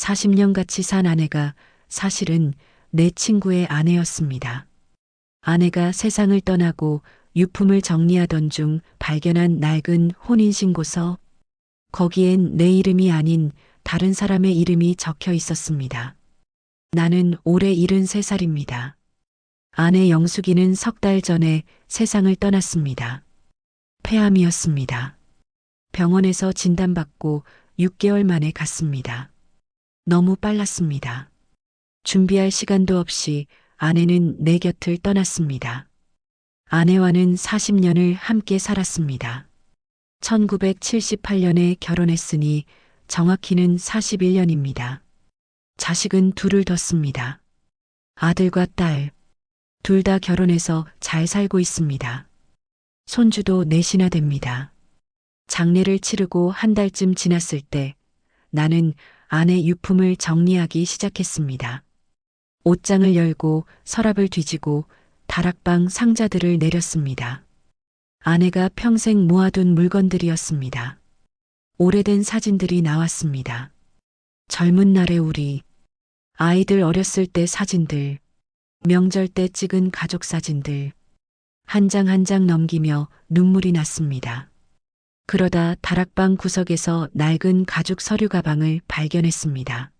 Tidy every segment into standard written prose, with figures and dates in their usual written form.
40년 같이 산 아내가 사실은 내 친구의 아내였습니다. 아내가 세상을 떠나고 유품을 정리하던 중 발견한 낡은 혼인신고서. 거기엔 내 이름이 아닌 다른 사람의 이름이 적혀 있었습니다. 나는 올해 73살입니다. 아내 영숙이는 석 달 전에 세상을 떠났습니다. 폐암이었습니다. 병원에서 진단받고 6개월 만에 갔습니다. 너무 빨랐습니다. 준비할 시간도 없이 아내는 내 곁을 떠났습니다. 아내와는 40년을 함께 살았습니다. 1978년에 결혼했으니 정확히는 41년입니다. 자식은 둘을 뒀습니다. 아들과 딸, 둘 다 결혼해서 잘 살고 있습니다. 손주도 넷이나 됩니다. 장례를 치르고 한 달쯤 지났을 때 나는 아내 유품을 정리하기 시작했습니다. 옷장을 열고 서랍을 뒤지고 다락방 상자들을 내렸습니다. 아내가 평생 모아둔 물건들이었습니다. 오래된 사진들이 나왔습니다. 젊은 날의 우리, 아이들 어렸을 때 사진들, 명절 때 찍은 가족 사진들, 한 장 한 장 넘기며 눈물이 났습니다. 그러다 다락방 구석에서 낡은 가죽 서류 가방을 발견했습니다.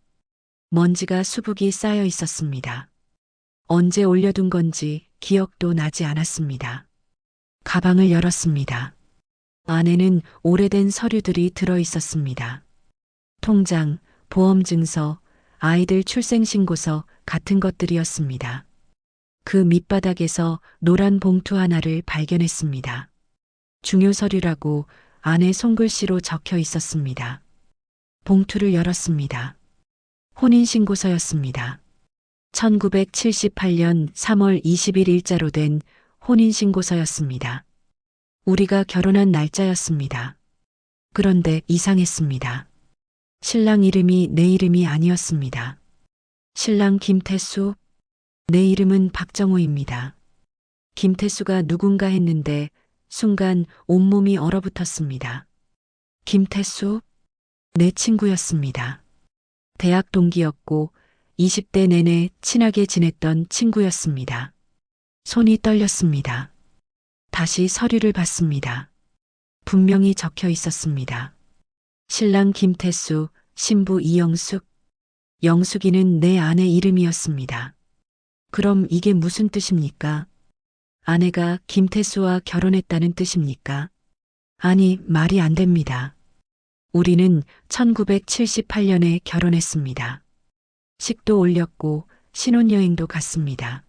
먼지가 수북이 쌓여 있었습니다. 언제 올려둔 건지 기억도 나지 않았습니다. 가방을 열었습니다. 안에는 오래된 서류들이 들어 있었습니다. 통장, 보험증서, 아이들 출생신고서 같은 것들이었습니다. 그 밑바닥에서 노란 봉투 하나를 발견했습니다. 중요 서류라고 아내 손글씨로 적혀 있었습니다. 봉투를 열었습니다. 혼인신고서였습니다. 1978년 3월 20일 일자로 된 혼인신고서였습니다. 우리가 결혼한 날짜였습니다. 그런데 이상했습니다. 신랑 이름이 내 이름이 아니었습니다. 신랑 김태수, 내 이름은 박정호입니다. 김태수가 누군가 했는데 순간 온몸이 얼어붙었습니다. 김태수? 내 친구였습니다. 대학 동기였고 20대 내내 친하게 지냈던 친구였습니다. 손이 떨렸습니다. 다시 서류를 봤습니다. 분명히 적혀 있었습니다. 신랑 김태수, 신부 이영숙, 영숙이는 내 아내 이름이었습니다. 그럼 이게 무슨 뜻입니까? 아내가 김태수와 결혼했다는 뜻입니까? 아니, 말이 안 됩니다. 우리는 1978년에 결혼했습니다. 식도 올렸고 신혼여행도 갔습니다.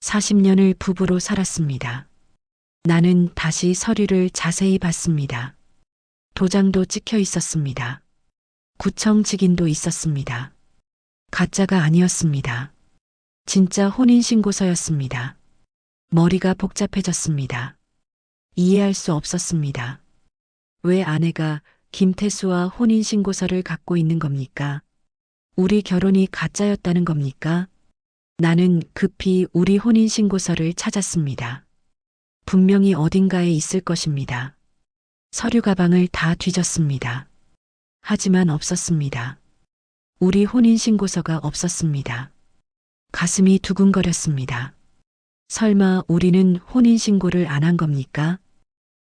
40년을 부부로 살았습니다. 나는 다시 서류를 자세히 봤습니다. 도장도 찍혀 있었습니다. 구청 직인도 있었습니다. 가짜가 아니었습니다. 진짜 혼인신고서였습니다. 머리가 복잡해졌습니다. 이해할 수 없었습니다. 왜 아내가 김태수와 혼인신고서를 갖고 있는 겁니까? 우리 결혼이 가짜였다는 겁니까? 나는 급히 우리 혼인신고서를 찾았습니다. 분명히 어딘가에 있을 것입니다. 서류 가방을 다 뒤졌습니다. 하지만 없었습니다. 우리 혼인신고서가 없었습니다. 가슴이 두근거렸습니다. 설마 우리는 혼인신고를 안 한 겁니까?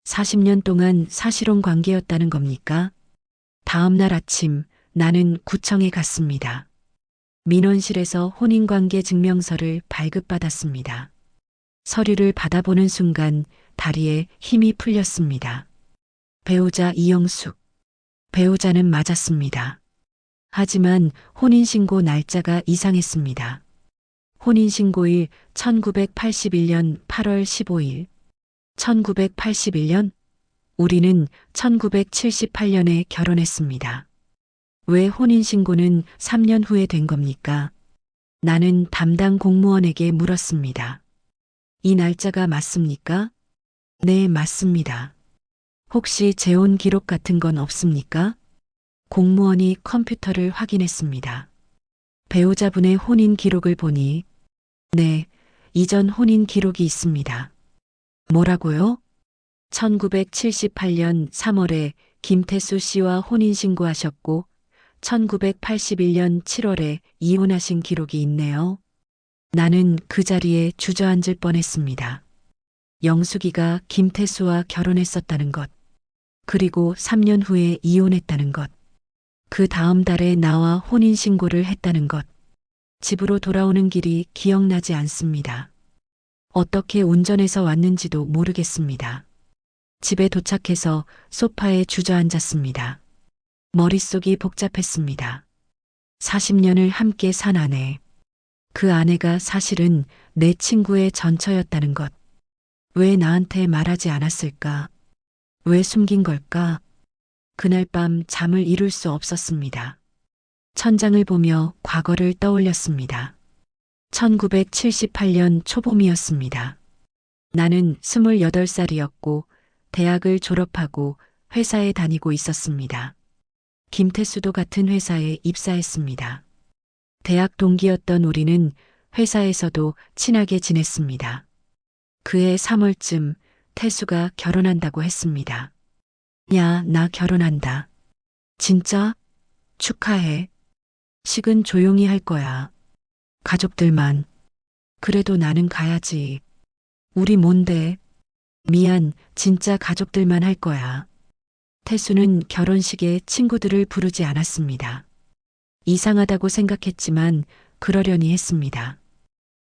40년 동안 사실혼 관계였다는 겁니까? 다음 날 아침 나는 구청에 갔습니다. 민원실에서 혼인관계 증명서를 발급받았습니다. 서류를 받아보는 순간 다리에 힘이 풀렸습니다. 배우자 이영숙. 배우자는 맞았습니다. 하지만 혼인신고 날짜가 이상했습니다. 혼인신고일 1981년 8월 15일. 1981년? 우리는 1978년에 결혼했습니다. 왜 혼인신고는 3년 후에 된 겁니까? 나는 담당 공무원에게 물었습니다. 이 날짜가 맞습니까? 네, 맞습니다. 혹시 재혼 기록 같은 건 없습니까? 공무원이 컴퓨터를 확인했습니다. 배우자분의 혼인 기록을 보니, 네, 이전 혼인 기록이 있습니다. 뭐라고요? 1978년 3월에 김태수 씨와 혼인신고하셨고 1981년 7월에 이혼하신 기록이 있네요. 나는 그 자리에 주저앉을 뻔했습니다. 영숙이가 김태수와 결혼했었다는 것, 그리고 3년 후에 이혼했다는 것, 그 다음 달에 나와 혼인신고를 했다는 것, 집으로 돌아오는 길이 기억나지 않습니다. 어떻게 운전해서 왔는지도 모르겠습니다. 집에 도착해서 소파에 주저앉았습니다. 머릿속이 복잡했습니다. 40년을 함께 산 아내. 그 아내가 사실은 내 친구의 전처였다는 것. 왜 나한테 말하지 않았을까? 왜 숨긴 걸까? 그날 밤 잠을 이룰 수 없었습니다. 천장을 보며 과거를 떠올렸습니다. 1978년 초봄이었습니다. 나는 28살이었고 대학을 졸업하고 회사에 다니고 있었습니다. 김태수도 같은 회사에 입사했습니다. 대학 동기였던 우리는 회사에서도 친하게 지냈습니다. 그해 3월쯤 태수가 결혼한다고 했습니다. 야, 나 결혼한다. 진짜? 축하해. 식은 조용히 할 거야. 가족들만. 그래도 나는 가야지. 우리 뭔데? 미안, 진짜 가족들만 할 거야. 태수는 결혼식에 친구들을 부르지 않았습니다. 이상하다고 생각했지만 그러려니 했습니다.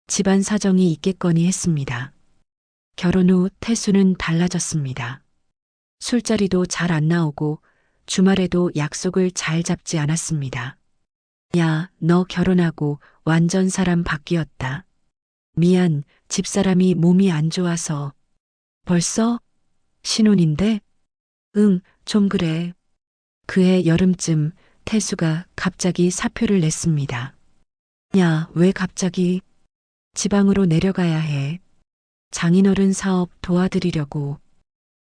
집안 사정이 있겠거니 했습니다. 결혼 후 태수는 달라졌습니다. 술자리도 잘 안 나오고 주말에도 약속을 잘 잡지 않았습니다. 야, 너 결혼하고 완전 사람 바뀌었다. 미안, 집사람이 몸이 안 좋아서. 벌써? 신혼인데? 응, 좀 그래. 그해 여름쯤 태수가 갑자기 사표를 냈습니다. 야, 왜 갑자기? 지방으로 내려가야 해. 장인어른 사업 도와드리려고.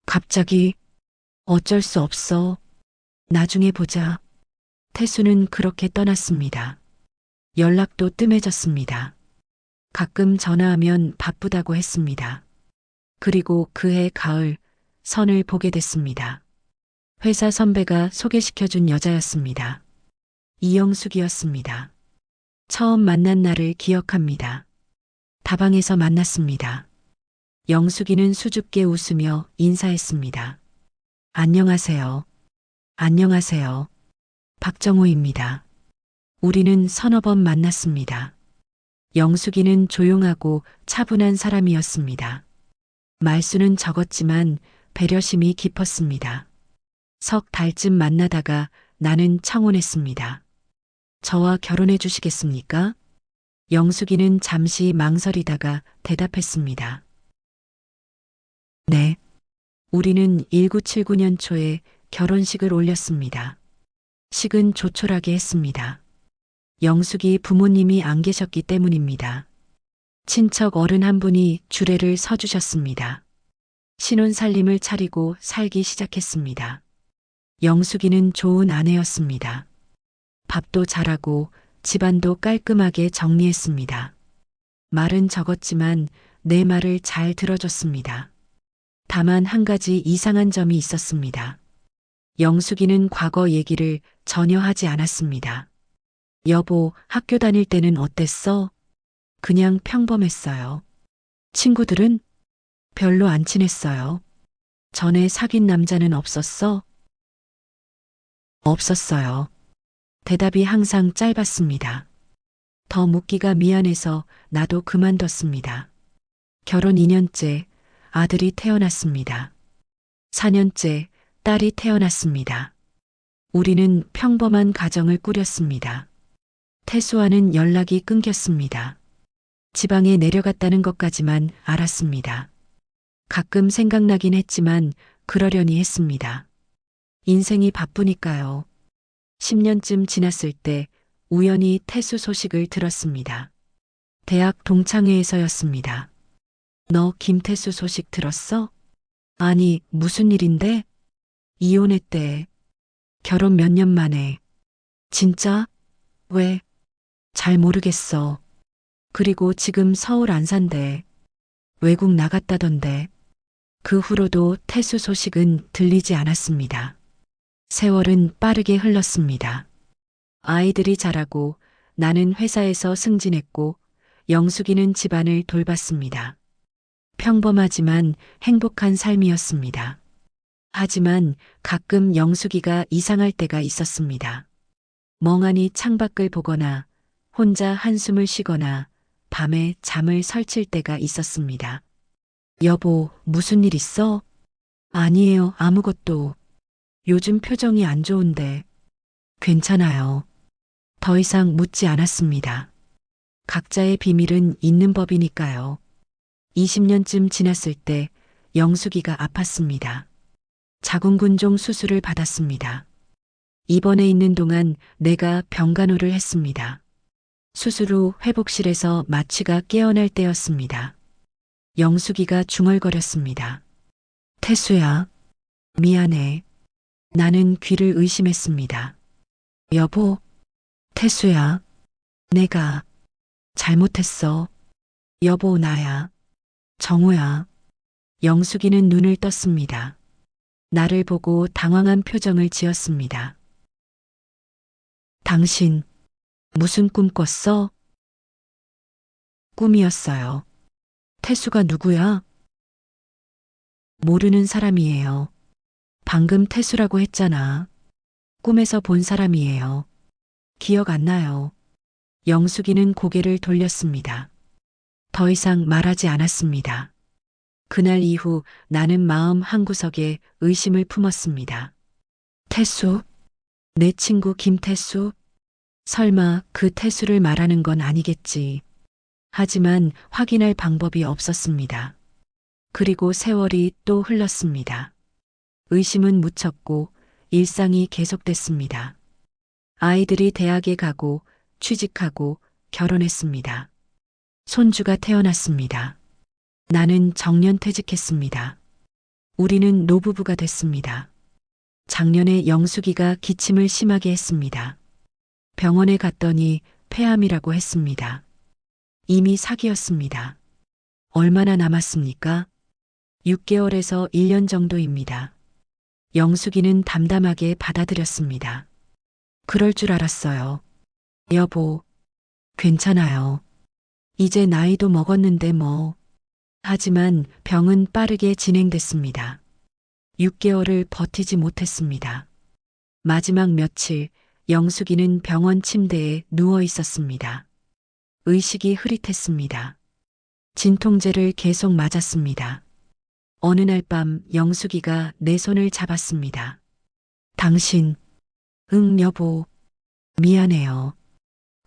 갑자기? 어쩔 수 없어. 나중에 보자. 태수는 그렇게 떠났습니다. 연락도 뜸해졌습니다. 가끔 전화하면 바쁘다고 했습니다. 그리고 그해 가을 선을 보게 됐습니다. 회사 선배가 소개시켜준 여자였습니다. 이영숙이었습니다. 처음 만난 날을 기억합니다. 다방에서 만났습니다. 영숙이는 수줍게 웃으며 인사했습니다. 안녕하세요. 안녕하세요. 박정호입니다. 우리는 서너 번 만났습니다. 영숙이는 조용하고 차분한 사람이었습니다. 말수는 적었지만 배려심이 깊었습니다. 석 달쯤 만나다가 나는 청혼했습니다. 저와 결혼해 주시겠습니까? 영숙이는 잠시 망설이다가 대답했습니다. 네. 우리는 1979년 초에 결혼식을 올렸습니다. 식은 조촐하게 했습니다. 영숙이 부모님이 안 계셨기 때문입니다. 친척 어른 한 분이 주례를 서주셨습니다. 신혼 살림을 차리고 살기 시작했습니다. 영숙이는 좋은 아내였습니다. 밥도 잘하고 집안도 깔끔하게 정리했습니다. 말은 적었지만 내 말을 잘 들어줬습니다. 다만 한 가지 이상한 점이 있었습니다. 영숙이는 과거 얘기를 전혀 하지 않았습니다. 여보, 학교 다닐 때는 어땠어? 그냥 평범했어요. 친구들은? 별로 안 친했어요. 전에 사귄 남자는 없었어? 없었어요. 대답이 항상 짧았습니다. 더 묻기가 미안해서 나도 그만뒀습니다. 결혼 2년째 아들이 태어났습니다. 4년째 딸이 태어났습니다. 우리는 평범한 가정을 꾸렸습니다. 태수와는 연락이 끊겼습니다. 지방에 내려갔다는 것까지만 알았습니다. 가끔 생각나긴 했지만 그러려니 했습니다. 인생이 바쁘니까요. 10년쯤 지났을 때 우연히 태수 소식을 들었습니다. 대학 동창회에서였습니다. 너 김태수 소식 들었어? 아니, 무슨 일인데? 이혼했대. 결혼 몇 년 만에. 진짜? 왜? 잘 모르겠어. 그리고 지금 서울 안 산대. 외국 나갔다던데. 그 후로도 태수 소식은 들리지 않았습니다. 세월은 빠르게 흘렀습니다. 아이들이 자라고 나는 회사에서 승진했고 영숙이는 집안을 돌봤습니다. 평범하지만 행복한 삶이었습니다. 하지만 가끔 영숙이가 이상할 때가 있었습니다. 멍하니 창밖을 보거나 혼자 한숨을 쉬거나 밤에 잠을 설칠 때가 있었습니다. 여보, 무슨 일 있어? 아니에요, 아무것도. 요즘 표정이 안 좋은데. 괜찮아요. 더 이상 묻지 않았습니다. 각자의 비밀은 있는 법이니까요. 20년쯤 지났을 때 영숙이가 아팠습니다. 자궁근종 수술을 받았습니다. 입원해 있는 동안 내가 병간호를 했습니다. 수술 후 회복실에서 마취가 깨어날 때였습니다. 영숙이가 중얼거렸습니다. 태수야, 미안해. 나는 귀를 의심했습니다. 여보, 태수야, 내가 잘못했어. 여보, 나야. 정우야. 영숙이는 눈을 떴습니다. 나를 보고 당황한 표정을 지었습니다. 당신, 무슨 꿈 꿨어? 꿈이었어요. 태수가 누구야? 모르는 사람이에요. 방금 태수라고 했잖아. 꿈에서 본 사람이에요. 기억 안 나요. 영숙이는 고개를 돌렸습니다. 더 이상 말하지 않았습니다. 그날 이후 나는 마음 한구석에 의심을 품었습니다. 태수? 내 친구 김태수? 설마 그 태수를 말하는 건 아니겠지. 하지만 확인할 방법이 없었습니다. 그리고 세월이 또 흘렀습니다. 의심은 묻혔고 일상이 계속됐습니다. 아이들이 대학에 가고 취직하고 결혼했습니다. 손주가 태어났습니다. 나는 정년퇴직했습니다. 우리는 노부부가 됐습니다. 작년에 영숙이가 기침을 심하게 했습니다. 병원에 갔더니 폐암이라고 했습니다. 이미 사기였습니다. 얼마나 남았습니까? 6개월에서 1년 정도입니다. 영숙이는 담담하게 받아들였습니다. 그럴 줄 알았어요. 여보, 괜찮아요. 이제 나이도 먹었는데 뭐. 하지만 병은 빠르게 진행됐습니다. 6개월을 버티지 못했습니다. 마지막 며칠 영숙이는 병원 침대에 누워 있었습니다. 의식이 흐릿했습니다. 진통제를 계속 맞았습니다. 어느 날 밤 영숙이가 내 손을 잡았습니다. 당신, 응, 여보. 미안해요.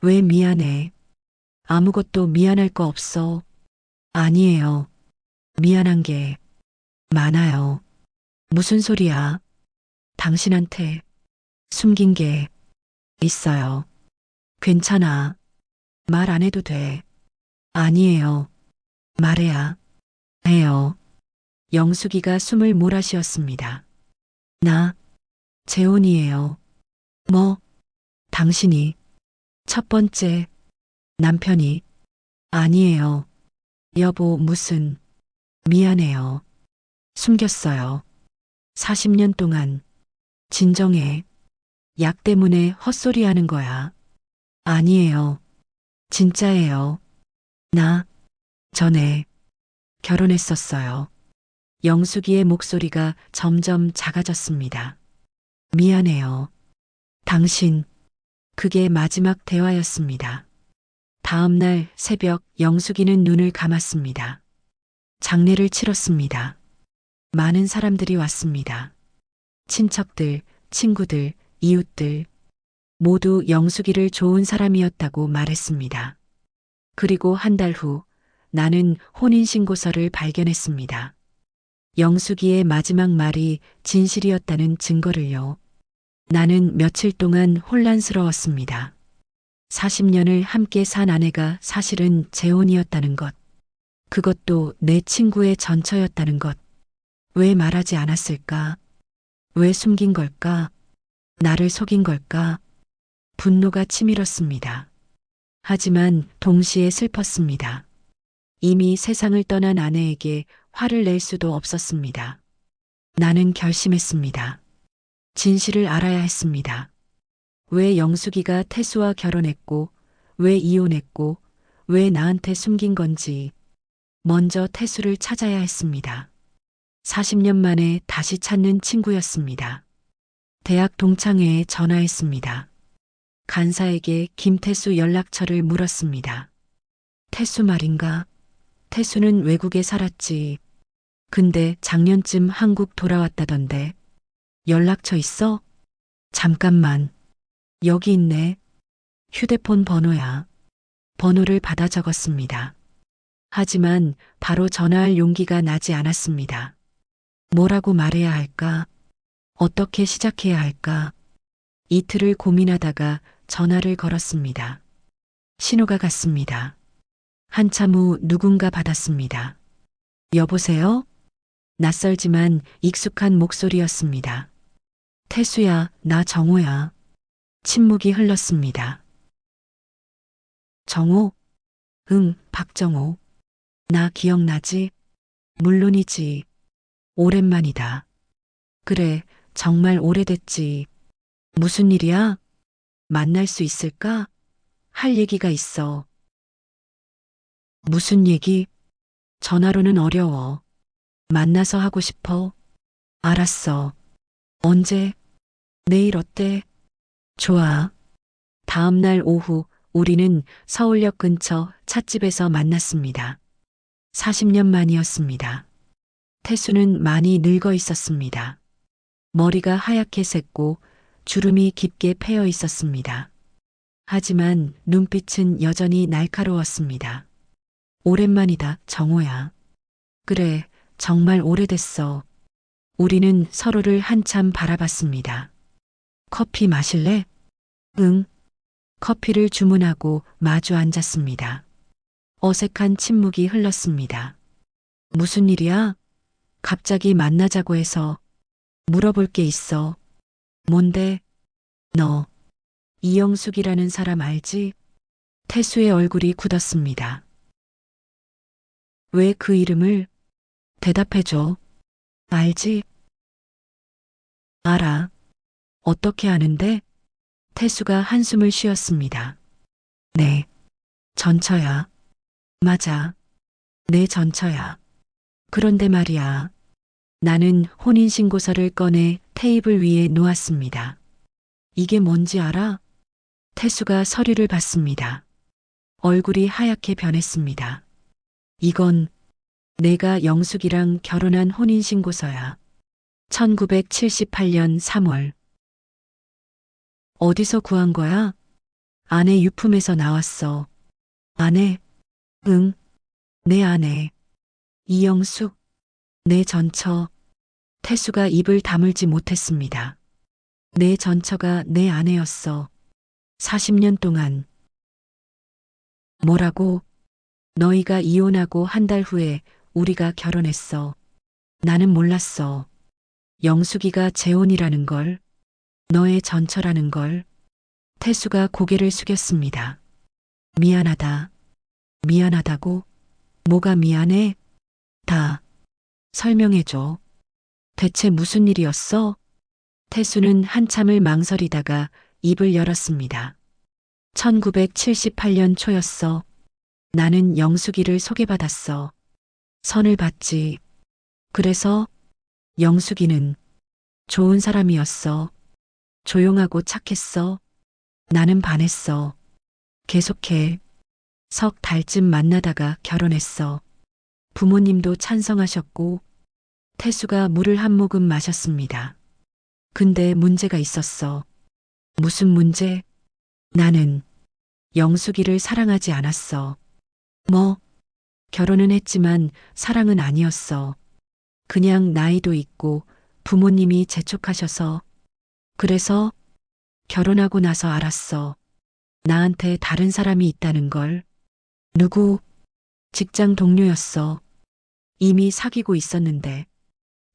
왜 미안해? 아무것도 미안할 거 없어. 아니에요. 미안한 게 많아요. 무슨 소리야? 당신한테 숨긴 게 있어요. 괜찮아. 말 안 해도 돼. 아니에요. 말해야 해요. 영숙이가 숨을 몰아쉬었습니다. 나 재혼이에요. 뭐? 당신이 첫 번째 남편이 아니에요. 여보, 무슨 미안해요. 숨겼어요. 40년 동안 진정해. 약 때문에 헛소리 하는 거야. 아니에요. 진짜예요. 나 전에 결혼했었어요. 영숙이의 목소리가 점점 작아졌습니다. 미안해요. 당신, 그게 마지막 대화였습니다. 다음 날 새벽 영숙이는 눈을 감았습니다. 장례를 치렀습니다. 많은 사람들이 왔습니다. 친척들, 친구들, 이웃들, 모두 영숙이를 좋은 사람이었다고 말했습니다. 그리고 한 달 후 나는 혼인신고서를 발견했습니다. 영숙이의 마지막 말이 진실이었다는 증거를요. 나는 며칠 동안 혼란스러웠습니다. 40년을 함께 산 아내가 사실은 재혼이었다는 것. 그것도 내 친구의 전처였다는 것. 왜 말하지 않았을까? 왜 숨긴 걸까? 나를 속인 걸까? 분노가 치밀었습니다. 하지만 동시에 슬펐습니다. 이미 세상을 떠난 아내에게 화를 낼 수도 없었습니다. 나는 결심했습니다. 진실을 알아야 했습니다. 왜 영숙이가 태수와 결혼했고, 왜 이혼했고, 왜 나한테 숨긴 건지 먼저 태수를 찾아야 했습니다. 40년 만에 다시 찾는 친구였습니다. 대학 동창회에 전화했습니다. 간사에게 김태수 연락처를 물었습니다. 태수 말인가? 태수는 외국에 살았지. 근데 작년쯤 한국 돌아왔다던데. 연락처 있어? 잠깐만. 여기 있네. 휴대폰 번호야. 번호를 받아 적었습니다. 하지만 바로 전화할 용기가 나지 않았습니다. 뭐라고 말해야 할까? 어떻게 시작해야 할까? 이틀을 고민하다가 전화를 걸었습니다. 신호가 갔습니다. 한참 후 누군가 받았습니다. 여보세요? 낯설지만 익숙한 목소리였습니다. 태수야, 나 정호야. 침묵이 흘렀습니다. 정호? 응, 박정호. 나 기억나지? 물론이지. 오랜만이다. 그래, 정말 오래됐지. 무슨 일이야? 만날 수 있을까? 할 얘기가 있어. 무슨 얘기? 전화로는 어려워. 만나서 하고 싶어. 알았어. 언제? 내일 어때? 좋아. 다음 날 오후 우리는 서울역 근처 찻집에서 만났습니다. 40년 만이었습니다. 태수는 많이 늙어 있었습니다. 머리가 하얗게 샜고 주름이 깊게 패여 있었습니다. 하지만 눈빛은 여전히 날카로웠습니다. 오랜만이다, 정호야. 그래, 정말 오래됐어. 우리는 서로를 한참 바라봤습니다. 커피 마실래? 응. 커피를 주문하고 마주 앉았습니다. 어색한 침묵이 흘렀습니다. 무슨 일이야? 갑자기 만나자고 해서. 물어볼 게 있어. 뭔데? 너 이영숙이라는 사람 알지? 태수의 얼굴이 굳었습니다. 왜 그 이름을? 대답해줘. 알지? 알아. 어떻게 아는데? 태수가 한숨을 쉬었습니다. 네. 전처야. 맞아. 내 전처야. 그런데 말이야. 나는 혼인신고서를 꺼내 테이블 위에 놓았습니다. 이게 뭔지 알아? 태수가 서류를 봤습니다. 얼굴이 하얗게 변했습니다. 이건 내가 영숙이랑 결혼한 혼인신고서야. 1978년 3월. 어디서 구한 거야? 아내 유품에서 나왔어. 아내? 응, 내 아내. 이영숙, 내 전처. 태수가 입을 다물지 못했습니다. 내 전처가 내 아내였어. 40년 동안. 뭐라고? 너희가 이혼하고 한 달 후에 우리가 결혼했어. 나는 몰랐어. 영숙이가 재혼이라는 걸, 너의 전처라는 걸. 태수가 고개를 숙였습니다. 미안하다. 미안하다고? 뭐가 미안해? 다 설명해줘. 대체 무슨 일이었어? 태수는 한참을 망설이다가 입을 열었습니다. 1978년 초였어. 나는 영숙이를 소개받았어. 선을 봤지. 그래서 영숙이는 좋은 사람이었어. 조용하고 착했어. 나는 반했어. 계속해. 석 달쯤 만나다가 결혼했어. 부모님도 찬성하셨고. 태수가 물을 한 모금 마셨습니다. 근데 문제가 있었어. 무슨 문제? 나는 영숙이를 사랑하지 않았어. 뭐? 결혼은 했지만 사랑은 아니었어. 그냥 나이도 있고 부모님이 재촉하셔서. 그래서 결혼하고 나서 알았어. 나한테 다른 사람이 있다는 걸. 누구? 직장 동료였어. 이미 사귀고 있었는데.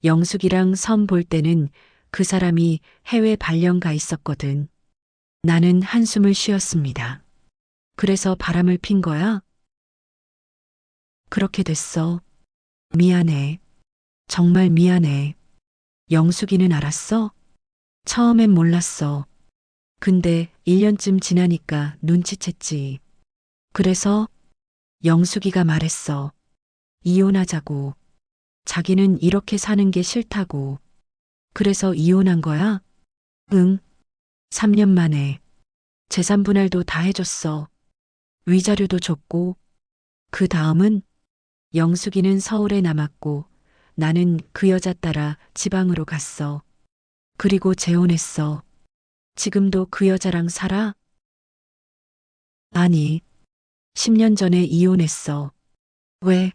영숙이랑 선 볼 때는 그 사람이 해외 발령 가 있었거든. 나는 한숨을 쉬었습니다. 그래서 바람을 핀 거야? 그렇게 됐어. 미안해. 정말 미안해. 영숙이는 알았어? 처음엔 몰랐어. 근데 1년쯤 지나니까 눈치챘지. 그래서 영숙이가 말했어. 이혼하자고. 자기는 이렇게 사는 게 싫다고. 그래서 이혼한 거야? 응. 3년 만에. 재산 분할도 다 해줬어. 위자료도 줬고. 그 다음은 영숙이는 서울에 남았고 나는 그 여자 따라 지방으로 갔어. 그리고 재혼했어. 지금도 그 여자랑 살아? 아니, 10년 전에 이혼했어. 왜?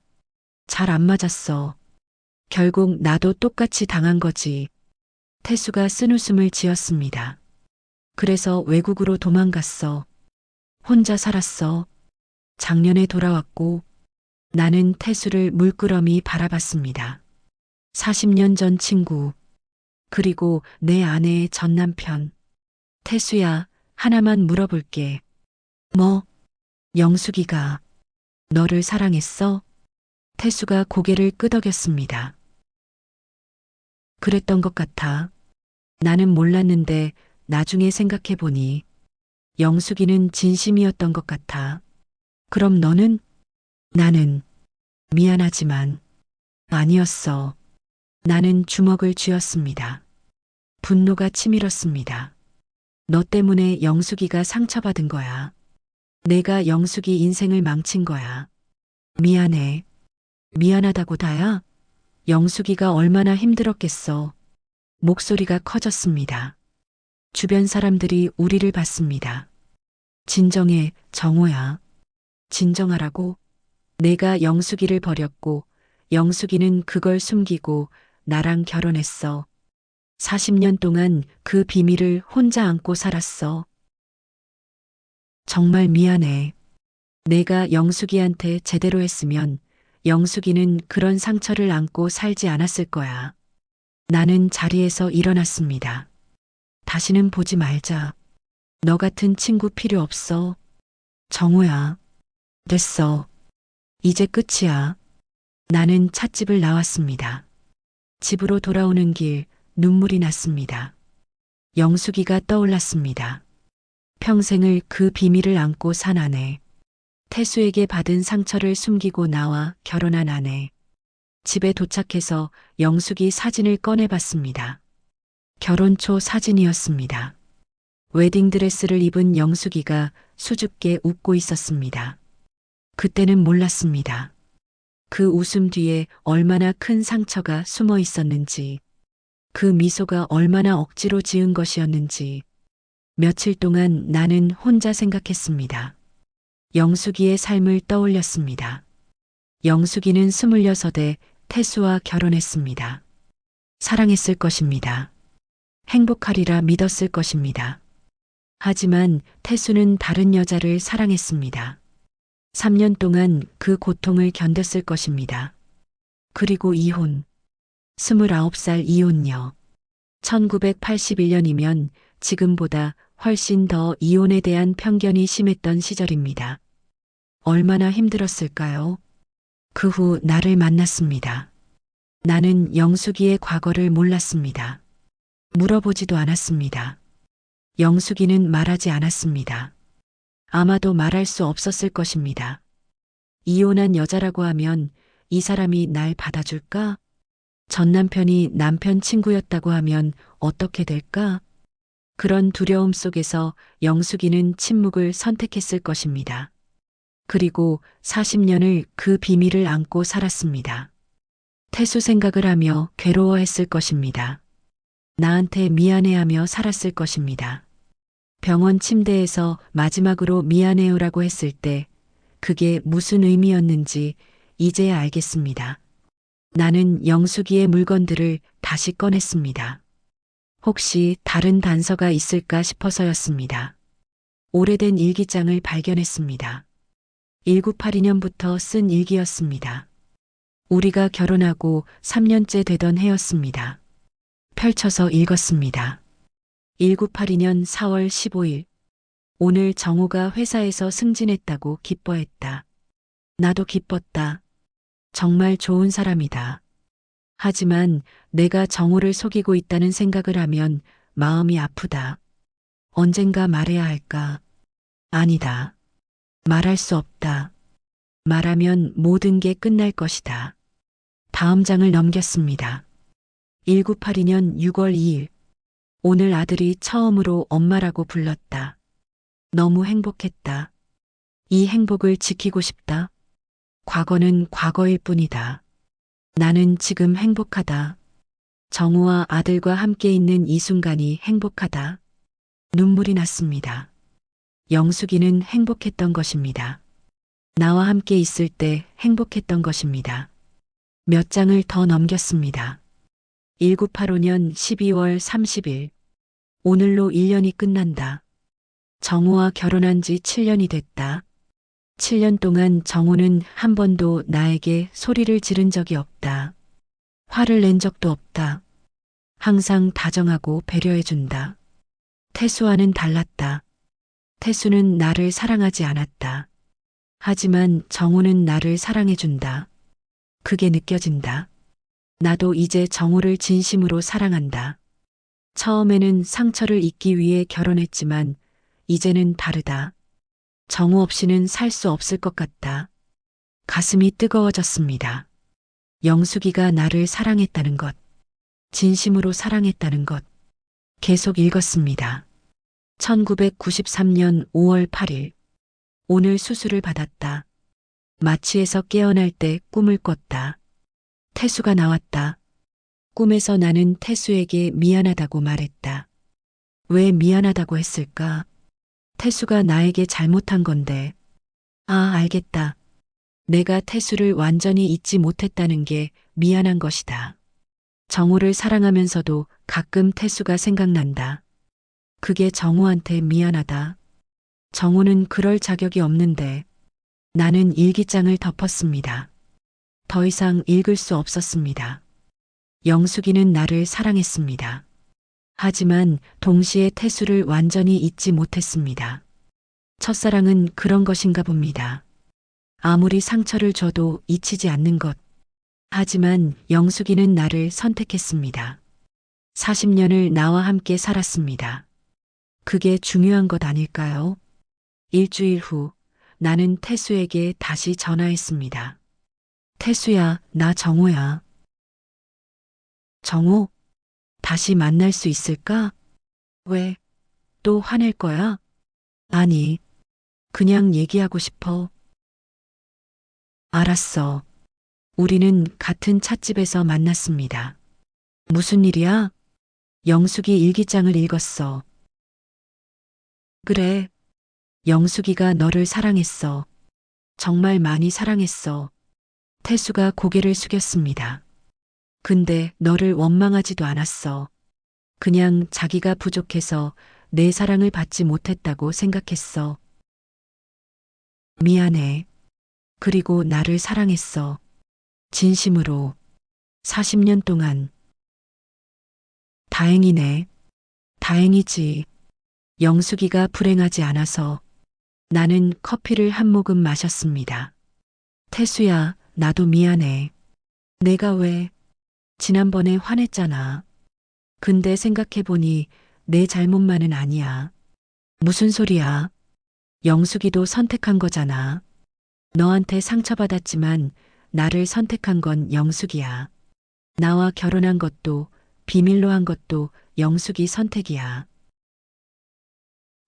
잘 안 맞았어. 결국 나도 똑같이 당한 거지. 태수가 쓴웃음을 지었습니다. 그래서 외국으로 도망갔어. 혼자 살았어. 작년에 돌아왔고 나는 태수를 물끄러미 바라봤습니다. 40년 전 친구, 그리고 내 아내의 전 남편. 태수야, 하나만 물어볼게. 뭐? 영숙이가 너를 사랑했어? 태수가 고개를 끄덕였습니다. 그랬던 것 같아. 나는 몰랐는데 나중에 생각해보니 영숙이는 진심이었던 것 같아. 그럼 너는? 나는 미안하지만 아니었어. 나는 주먹을 쥐었습니다. 분노가 치밀었습니다. 너 때문에 영숙이가 상처받은 거야. 내가 영숙이 인생을 망친 거야. 미안해. 미안하다고 다야? 영숙이가 얼마나 힘들었겠어. 목소리가 커졌습니다. 주변 사람들이 우리를 봤습니다. 진정해, 정호야. 진정하라고. 내가 영숙이를 버렸고 영숙이는 그걸 숨기고 나랑 결혼했어. 40년 동안 그 비밀을 혼자 안고 살았어. 정말 미안해. 내가 영숙이한테 제대로 했으면 영숙이는 그런 상처를 안고 살지 않았을 거야. 나는 자리에서 일어났습니다. 다시는 보지 말자. 너 같은 친구 필요 없어. 정호야. 됐어. 이제 끝이야. 나는 찻집을 나왔습니다. 집으로 돌아오는 길 눈물이 났습니다. 영숙이가 떠올랐습니다. 평생을 그 비밀을 안고 산 아내. 태수에게 받은 상처를 숨기고 나와 결혼한 아내. 집에 도착해서 영숙이 사진을 꺼내봤습니다. 결혼 초 사진이었습니다. 웨딩드레스를 입은 영숙이가 수줍게 웃고 있었습니다. 그때는 몰랐습니다. 그 웃음 뒤에 얼마나 큰 상처가 숨어 있었는지, 그 미소가 얼마나 억지로 지은 것이었는지, 며칠 동안 나는 혼자 생각했습니다. 영숙이의 삶을 떠올렸습니다. 영숙이는 26에 태수와 결혼했습니다. 사랑했을 것입니다. 행복하리라 믿었을 것입니다. 하지만 태수는 다른 여자를 사랑했습니다. 3년 동안 그 고통을 견뎠을 것입니다. 그리고 이혼. 29살 이혼녀. 1981년이면 지금보다 훨씬 더 이혼에 대한 편견이 심했던 시절입니다. 얼마나 힘들었을까요? 그 후 나를 만났습니다. 나는 영숙이의 과거를 몰랐습니다. 물어보지도 않았습니다. 영숙이는 말하지 않았습니다. 아마도 말할 수 없었을 것입니다. 이혼한 여자라고 하면 이 사람이 날 받아줄까? 전 남편이 남편 친구였다고 하면 어떻게 될까? 그런 두려움 속에서 영숙이는 침묵을 선택했을 것입니다. 그리고 40년을 그 비밀을 안고 살았습니다. 태수 생각을 하며 괴로워했을 것입니다. 나한테 미안해하며 살았을 것입니다. 병원 침대에서 마지막으로 미안해요라고 했을 때 그게 무슨 의미였는지 이제야 알겠습니다. 나는 영숙이의 물건들을 다시 꺼냈습니다. 혹시 다른 단서가 있을까 싶어서였습니다. 오래된 일기장을 발견했습니다. 1982년부터 쓴 일기였습니다. 우리가 결혼하고 3년째 되던 해였습니다. 펼쳐서 읽었습니다. 1982년 4월 15일. 오늘 정우가 회사에서 승진했다고 기뻐했다. 나도 기뻤다. 정말 좋은 사람이다. 하지만 내가 정우를 속이고 있다는 생각을 하면 마음이 아프다. 언젠가 말해야 할까? 아니다. 말할 수 없다. 말하면 모든 게 끝날 것이다. 다음 장을 넘겼습니다. 1982년 6월 2일. 오늘 아들이 처음으로 엄마라고 불렀다. 너무 행복했다. 이 행복을 지키고 싶다. 과거는 과거일 뿐이다. 나는 지금 행복하다. 정우와 아들과 함께 있는 이 순간이 행복하다. 눈물이 났습니다. 영숙이는 행복했던 것입니다. 나와 함께 있을 때 행복했던 것입니다. 몇 장을 더 넘겼습니다. 1985년 12월 30일. 오늘로 1년이 끝난다. 정우와 결혼한 지 7년이 됐다. 7년 동안 정우는 한 번도 나에게 소리를 지른 적이 없다. 화를 낸 적도 없다. 항상 다정하고 배려해준다. 태수와는 달랐다. 태수는 나를 사랑하지 않았다. 하지만 정우는 나를 사랑해준다. 그게 느껴진다. 나도 이제 정우를 진심으로 사랑한다. 처음에는 상처를 잊기 위해 결혼했지만 이제는 다르다. 정우 없이는 살 수 없을 것 같다. 가슴이 뜨거워졌습니다. 영숙이가 나를 사랑했다는 것, 진심으로 사랑했다는 것. 계속 읽었습니다. 1993년 5월 8일. 오늘 수술을 받았다. 마취에서 깨어날 때 꿈을 꿨다. 태수가 나왔다. 꿈에서 나는 태수에게 미안하다고 말했다. 왜 미안하다고 했을까? 태수가 나에게 잘못한 건데. 아, 알겠다. 내가 태수를 완전히 잊지 못했다는 게 미안한 것이다. 정우를 사랑하면서도 가끔 태수가 생각난다. 그게 정우한테 미안하다. 정우는 그럴 자격이 없는데. 나는 일기장을 덮었습니다. 더 이상 읽을 수 없었습니다. 영숙이는 나를 사랑했습니다. 하지만 동시에 태수를 완전히 잊지 못했습니다. 첫사랑은 그런 것인가 봅니다. 아무리 상처를 줘도 잊히지 않는 것. 하지만 영숙이는 나를 선택했습니다. 40년을 나와 함께 살았습니다. 그게 중요한 것 아닐까요? 일주일 후 나는 태수에게 다시 전화했습니다. 태수야, 나 정우야. 정우? 다시 만날 수 있을까? 왜? 또 화낼 거야? 아니, 그냥 얘기하고 싶어. 알았어. 우리는 같은 찻집에서 만났습니다. 무슨 일이야? 영숙이 일기장을 읽었어. 그래. 영숙이가 너를 사랑했어. 정말 많이 사랑했어. 태수가 고개를 숙였습니다. 근데 너를 원망하지도 않았어. 그냥 자기가 부족해서 내 사랑을 받지 못했다고 생각했어. 미안해. 그리고 나를 사랑했어. 진심으로. 40년 동안. 다행이네. 다행이지. 영숙이가 불행하지 않아서. 나는 커피를 한 모금 마셨습니다. 태수야, 나도 미안해. 내가 왜? 지난번에 화냈잖아. 근데 생각해보니 내 잘못만은 아니야. 무슨 소리야? 영숙이도 선택한 거잖아. 너한테 상처받았지만 나를 선택한 건 영숙이야. 나와 결혼한 것도 비밀로 한 것도 영숙이 선택이야.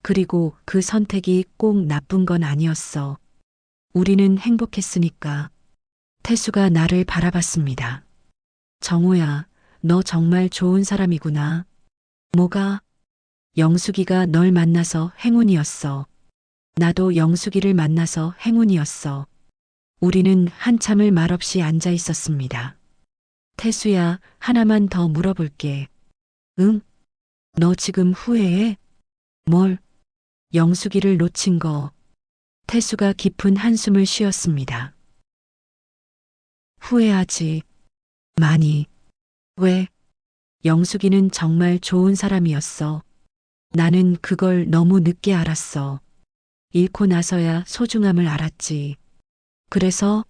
그리고 그 선택이 꼭 나쁜 건 아니었어. 우리는 행복했으니까. 태수가 나를 바라봤습니다. 정우야, 너 정말 좋은 사람이구나. 뭐가? 영숙이가 널 만나서 행운이었어. 나도 영숙이를 만나서 행운이었어. 우리는 한참을 말없이 앉아 있었습니다. 태수야, 하나만 더 물어볼게. 응? 너 지금 후회해? 뭘? 영숙이를 놓친 거. 태수가 깊은 한숨을 쉬었습니다. 후회하지. 많이. 왜? 영숙이는 정말 좋은 사람이었어. 나는 그걸 너무 늦게 알았어. 잃고 나서야 소중함을 알았지. 그래서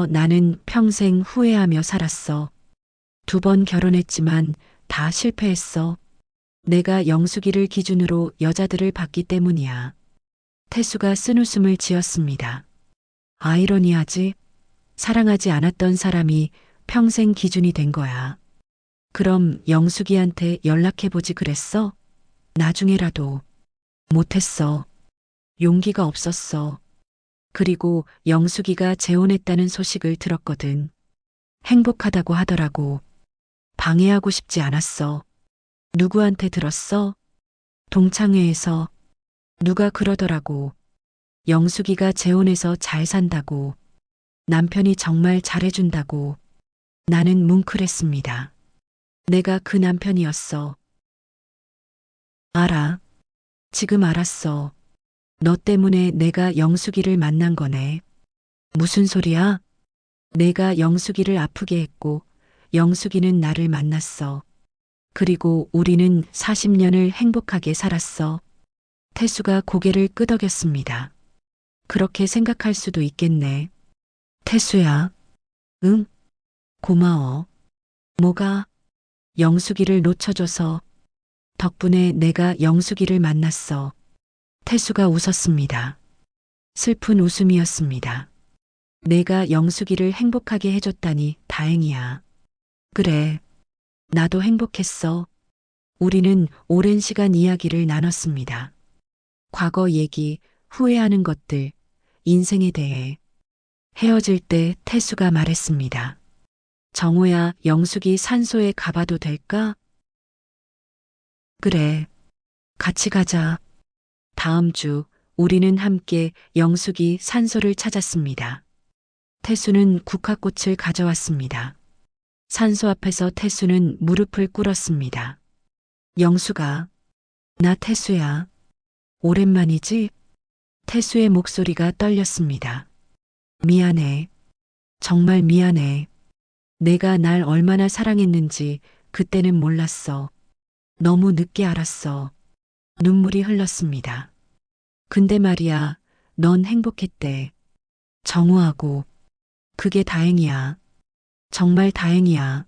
나는 평생 후회하며 살았어. 2번 결혼했지만 다 실패했어. 내가 영숙이를 기준으로 여자들을 봤기 때문이야. 태수가 쓴웃음을 지었습니다. 아이러니하지? 사랑하지 않았던 사람이 평생 기준이 된 거야. 그럼 영숙이한테 연락해보지 그랬어? 나중에라도. 못했어. 용기가 없었어. 그리고 영숙이가 재혼했다는 소식을 들었거든. 행복하다고 하더라고. 방해하고 싶지 않았어. 누구한테 들었어? 동창회에서. 누가 그러더라고. 영숙이가 재혼해서 잘 산다고. 남편이 정말 잘해준다고. 나는 뭉클했습니다. 내가 그 남편이었어. 알아. 지금 알았어. 너 때문에 내가 영숙이를 만난 거네. 무슨 소리야? 내가 영숙이를 아프게 했고, 영숙이는 나를 만났어. 그리고 우리는 40년을 행복하게 살았어. 태수가 고개를 끄덕였습니다. 그렇게 생각할 수도 있겠네. 태수야. 응? 고마워. 뭐가? 영숙이를 놓쳐줘서. 덕분에 내가 영숙이를 만났어. 태수가 웃었습니다. 슬픈 웃음이었습니다. 내가 영숙이를 행복하게 해줬다니 다행이야. 그래. 나도 행복했어. 우리는 오랜 시간 이야기를 나눴습니다. 과거 얘기, 후회하는 것들, 인생에 대해. 헤어질 때 태수가 말했습니다. 정호야, 영숙이 산소에 가봐도 될까? 그래. 같이 가자. 다음 주 우리는 함께 영숙이 산소를 찾았습니다. 태수는 국화꽃을 가져왔습니다. 산소 앞에서 태수는 무릎을 꿇었습니다. 영숙아, 나 태수야. 오랜만이지? 태수의 목소리가 떨렸습니다. 미안해. 정말 미안해. 내가 날 얼마나 사랑했는지 그때는 몰랐어. 너무 늦게 알았어. 눈물이 흘렀습니다. 근데 말이야, 넌 행복했대. 정우하고. 그게 다행이야. 정말 다행이야.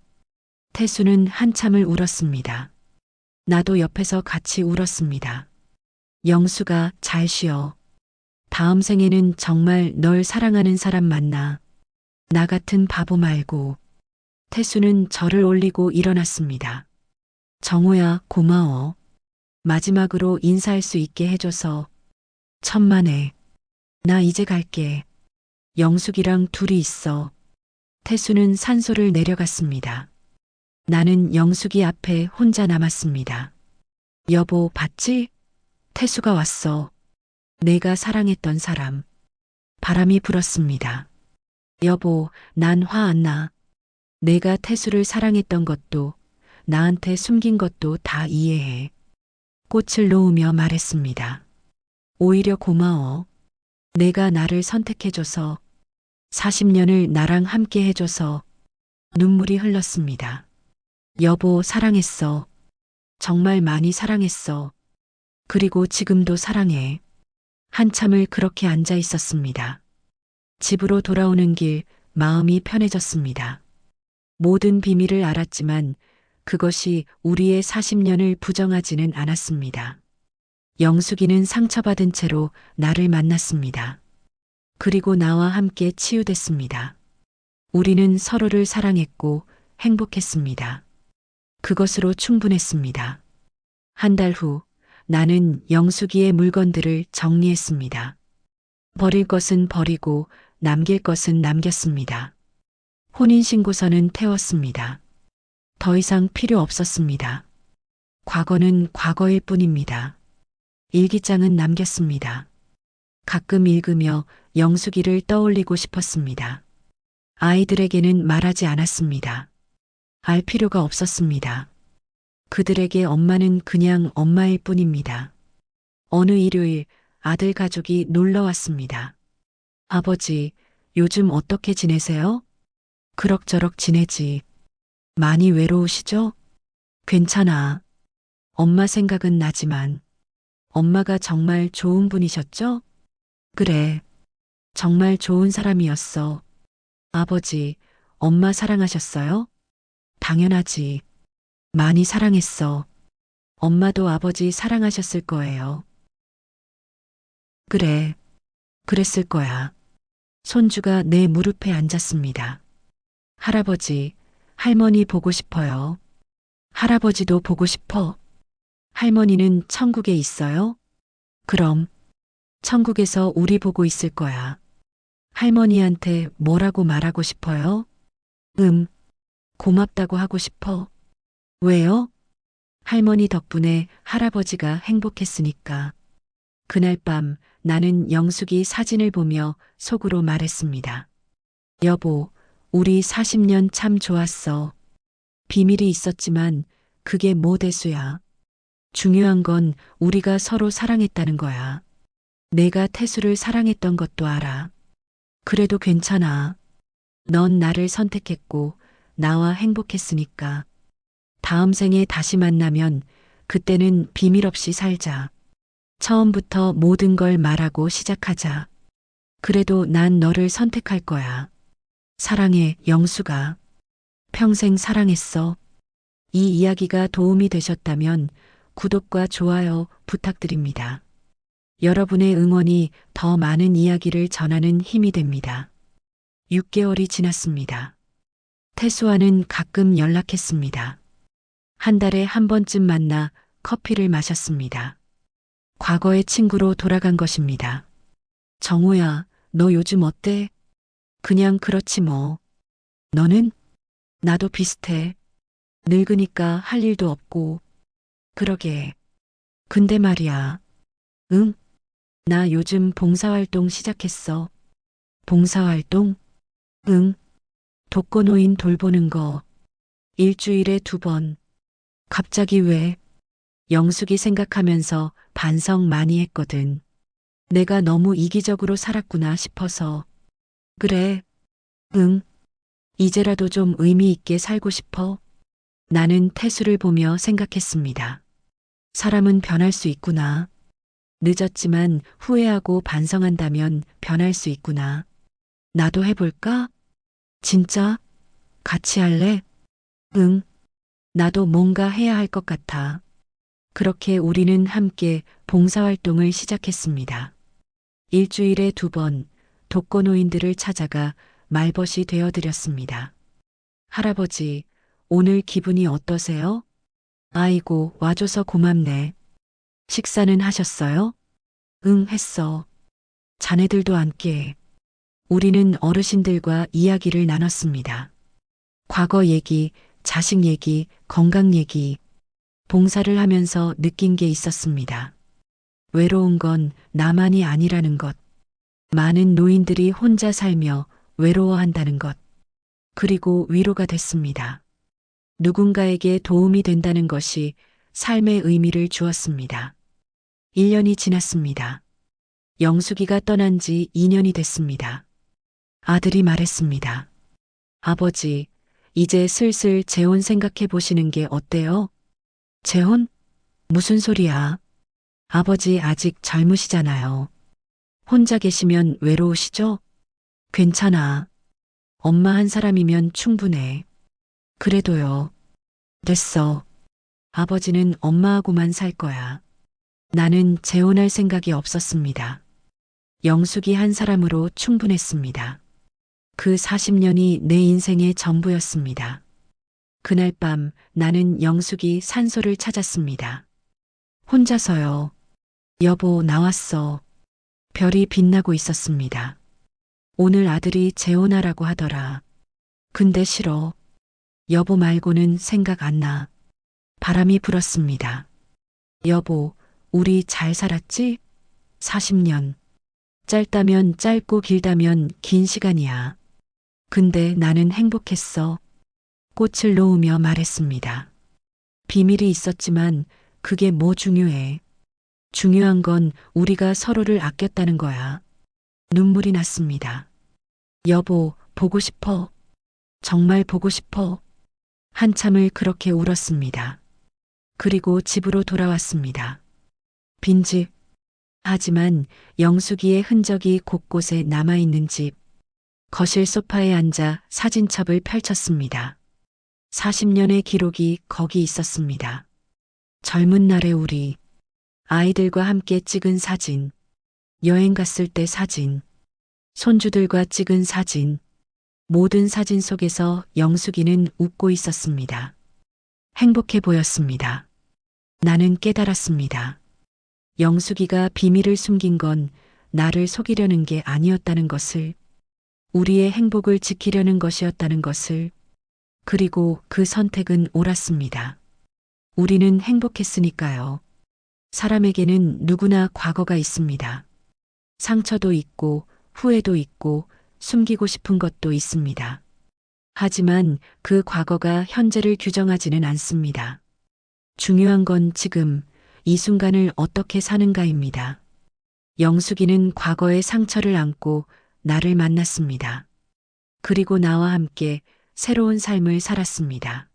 태수는 한참을 울었습니다. 나도 옆에서 같이 울었습니다. 영수가 잘 쉬어. 다음 생에는 정말 널 사랑하는 사람 만나. 나 같은 바보 말고. 태수는 저를 올리고 일어났습니다. 정호야, 고마워. 마지막으로 인사할 수 있게 해줘서. 천만에. 나 이제 갈게. 영숙이랑 둘이 있어. 태수는 산소를 내려갔습니다. 나는 영숙이 앞에 혼자 남았습니다. 여보, 봤지? 태수가 왔어. 내가 사랑했던 사람. 바람이 불었습니다. 여보, 난 화 안 나. 내가 태수를 사랑했던 것도, 나한테 숨긴 것도 다 이해해. 꽃을 놓으며 말했습니다. 오히려 고마워. 내가 나를 선택해줘서, 40년을 나랑 함께 해줘서. 눈물이 흘렀습니다. 여보, 사랑했어. 정말 많이 사랑했어. 그리고 지금도 사랑해. 한참을 그렇게 앉아 있었습니다. 집으로 돌아오는 길 마음이 편해졌습니다. 모든 비밀을 알았지만 그것이 우리의 40년을 부정하지는 않았습니다. 영숙이는 상처받은 채로 나를 만났습니다. 그리고 나와 함께 치유됐습니다. 우리는 서로를 사랑했고 행복했습니다. 그것으로 충분했습니다. 한 달 후 나는 영숙이의 물건들을 정리했습니다. 버릴 것은 버리고 남길 것은 남겼습니다. 혼인신고서는 태웠습니다. 더 이상 필요 없었습니다. 과거는 과거일 뿐입니다. 일기장은 남겼습니다. 가끔 읽으며 영숙이를 떠올리고 싶었습니다. 아이들에게는 말하지 않았습니다. 알 필요가 없었습니다. 그들에게 엄마는 그냥 엄마일 뿐입니다. 어느 일요일 아들 가족이 놀러 왔습니다. 아버지, 요즘 어떻게 지내세요? 그럭저럭 지내지. 많이 외로우시죠? 괜찮아. 엄마 생각은 나지만. 엄마가 정말 좋은 분이셨죠? 그래. 정말 좋은 사람이었어. 아버지, 엄마 사랑하셨어요? 당연하지. 많이 사랑했어. 엄마도 아버지 사랑하셨을 거예요. 그래, 그랬을 거야. 손주가 내 무릎에 앉았습니다. 할아버지, 할머니 보고 싶어요. 할아버지도 보고 싶어. 할머니는 천국에 있어요? 그럼, 천국에서 우리 보고 있을 거야. 할머니한테 뭐라고 말하고 싶어요? 고맙다고 하고 싶어. 왜요? 할머니 덕분에 할아버지가 행복했으니까. 그날 밤 나는 영숙이 사진을 보며 속으로 말했습니다. 여보, 우리 40년 참 좋았어. 비밀이 있었지만 그게 뭐 대수야. 중요한 건 우리가 서로 사랑했다는 거야. 내가 태수를 사랑했던 것도 알아. 그래도 괜찮아. 넌 나를 선택했고 나와 행복했으니까. 다음 생에 다시 만나면 그때는 비밀 없이 살자. 처음부터 모든 걸 말하고 시작하자. 그래도 난 너를 선택할 거야. 사랑해, 영수가. 평생 사랑했어. 이 이야기가 도움이 되셨다면 구독과 좋아요 부탁드립니다. 여러분의 응원이 더 많은 이야기를 전하는 힘이 됩니다. 6개월이 지났습니다. 태수와는 가끔 연락했습니다. 한 달에 한 번쯤 만나 커피를 마셨습니다. 과거의 친구로 돌아간 것입니다. 정우야, 너 요즘 어때? 그냥 그렇지 뭐. 너는? 나도 비슷해. 늙으니까 할 일도 없고. 그러게. 근데 말이야. 응? 나 요즘 봉사활동 시작했어. 봉사활동? 응. 독거노인 돌보는 거. 일주일에 2번. 갑자기 왜? 영숙이 생각하면서 반성 많이 했거든. 내가 너무 이기적으로 살았구나 싶어서. 그래. 응. 이제라도 좀 의미 있게 살고 싶어. 나는 태수를 보며 생각했습니다. 사람은 변할 수 있구나. 늦었지만 후회하고 반성한다면 변할 수 있구나. 나도 해볼까? 진짜? 같이 할래? 응. 나도 뭔가 해야 할 것 같아. 그렇게 우리는 함께 봉사활동을 시작했습니다. 일주일에 2번 독거노인들을 찾아가 말벗이 되어드렸습니다. 할아버지, 오늘 기분이 어떠세요? 아이고, 와줘서 고맙네. 식사는 하셨어요? 응, 했어. 자네들도 함께. 우리는 어르신들과 이야기를 나눴습니다. 과거 얘기, 자식 얘기, 건강 얘기. 봉사를 하면서 느낀 게 있었습니다. 외로운 건 나만이 아니라는 것. 많은 노인들이 혼자 살며 외로워한다는 것. 그리고 위로가 됐습니다. 누군가에게 도움이 된다는 것이 삶의 의미를 주었습니다. 1년이 지났습니다. 영숙이가 떠난 지 2년이 됐습니다. 아들이 말했습니다. 아버지, 이제 슬슬 재혼 생각해 보시는 게 어때요? 재혼? 무슨 소리야? 아버지 아직 젊으시잖아요. 혼자 계시면 외로우시죠? 괜찮아. 엄마 한 사람이면 충분해. 그래도요. 됐어. 아버지는 엄마하고만 살 거야. 나는 재혼할 생각이 없었습니다. 영숙이 한 사람으로 충분했습니다. 그 40년이 내 인생의 전부였습니다. 그날 밤 나는 영숙이 산소를 찾았습니다. 혼자서요. 여보, 나왔어. 별이 빛나고 있었습니다. 오늘 아들이 재혼하라고 하더라. 근데 싫어. 여보 말고는 생각 안 나. 바람이 불었습니다. 여보, 우리 잘 살았지? 40년. 짧다면 짧고 길다면 긴 시간이야. 근데 나는 행복했어. 꽃을 놓으며 말했습니다. 비밀이 있었지만 그게 뭐 중요해. 중요한 건 우리가 서로를 아꼈다는 거야. 눈물이 났습니다. 여보, 보고 싶어. 정말 보고 싶어. 한참을 그렇게 울었습니다. 그리고 집으로 돌아왔습니다. 빈집. 하지만 영숙이의 흔적이 곳곳에 남아있는 집. 거실 소파에 앉아 사진첩을 펼쳤습니다. 40년의 기록이 거기 있었습니다. 젊은 날의 우리, 아이들과 함께 찍은 사진, 여행 갔을 때 사진, 손주들과 찍은 사진, 모든 사진 속에서 영숙이는 웃고 있었습니다. 행복해 보였습니다. 나는 깨달았습니다. 영숙이가 비밀을 숨긴 건 나를 속이려는 게 아니었다는 것을, 우리의 행복을 지키려는 것이었다는 것을, 그리고 그 선택은 옳았습니다. 우리는 행복했으니까요. 사람에게는 누구나 과거가 있습니다. 상처도 있고, 후회도 있고, 숨기고 싶은 것도 있습니다. 하지만 그 과거가 현재를 규정하지는 않습니다. 중요한 건 지금, 이 순간을 어떻게 사는가입니다. 영숙이는 과거의 상처를 안고 나를 만났습니다. 그리고 나와 함께 새로운 삶을 살았습니다.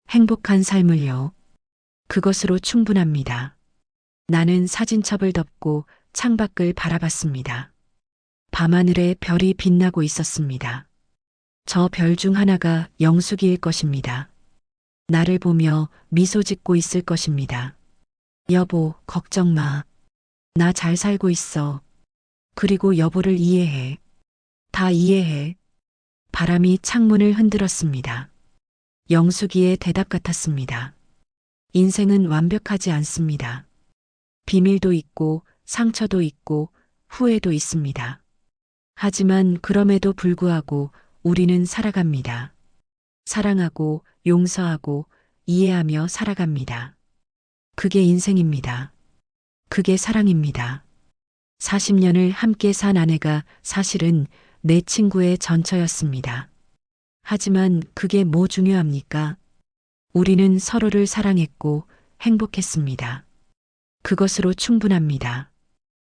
행복한 삶을요. 그것으로 충분합니다. 나는 사진첩을 덮고 창밖을 바라봤습니다. 밤하늘에 별이 빛나고 있었습니다. 저 별 중 하나가 영숙이일 것입니다. 나를 보며 미소 짓고 있을 것입니다. 여보, 걱정 마. 나 잘 살고 있어. 그리고 여보를 이해해. 다 이해해. 바람이 창문을 흔들었습니다. 영숙이의 대답 같았습니다. 인생은 완벽하지 않습니다. 비밀도 있고 상처도 있고 후회도 있습니다. 하지만 그럼에도 불구하고 우리는 살아갑니다. 사랑하고 용서하고 이해하며 살아갑니다. 그게 인생입니다. 그게 사랑입니다. 40년을 함께 산 아내가 사실은 내 친구의 전처였습니다. 하지만 그게 뭐 중요합니까? 우리는 서로를 사랑했고 행복했습니다. 그것으로 충분합니다.